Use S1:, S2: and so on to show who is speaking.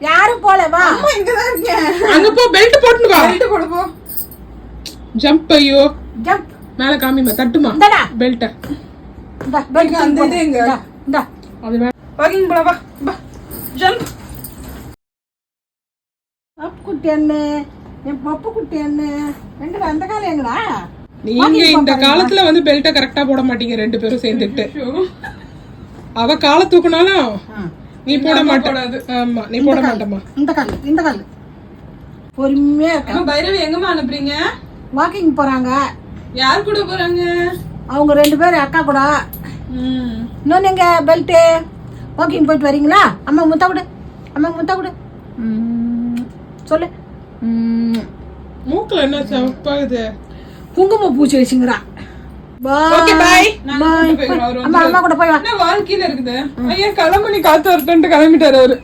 S1: யாரும் போல வா.
S2: அம்மா இங்கதான் இருக்கேன்.
S3: அங்க போ, பெல்ட் போட்டு வா.
S2: பெல்ட் போடு போ.
S3: ஜம்ப். ஐயோ
S1: ஜம்ப்.
S3: மேல காமிமா, தட்டுமா
S1: இந்தடா
S3: பெல்ட்.
S1: இந்த பெல்ட்
S2: அந்த இது எங்க?
S1: இந்த
S3: அது வேணாம்.
S2: வாக்கிங் போல வா. வா. ஜம்ப்.
S1: பப்பு குட்டி அண்ணு, என் பப்பு குட்டி அண்ணு எங்கடா? அந்த காலம் எங்கடா?
S3: நீங்க இந்த காலத்துல வந்து பெல்ட்ட கரெக்டா போட மாட்டீங்க ரெண்டு பேரும் சேர்ந்துட்டு. அவ கால தூக்குனாலும் நீ போட மாட்ட. ஆமா, நீ போட மாட்டமா.
S1: இந்த கால் பொறுமையா இருக்க.
S2: பைரவி எங்கம்மா அனுப்புறீங்க?
S1: வாக்கிங் போறாங்க.
S2: யார் கூட போறாங்க?
S1: அவங்க 2 பேரும் அக்கா கூட. இன்னொன்னு எங்க பெல்ட். வாக்கிங் போயிட்டு வரீங்களா? அம்மா முத்தா கொடு, அம்மா முத்தா கொடு. சொல்லு.
S3: மூக்குல என்ன சப்பாகுது?
S1: குங்குமம் பூச்சி வச்சுங்கிறா.
S3: Okay bye.
S1: அம்மா கூட போய் வா.
S2: என்ன வாழ்க்கையில இருக்குது? ஐயா கிளம்பி காத்து வரட்டுன்ட்டு கிளம்பிட்டாரு அவரு.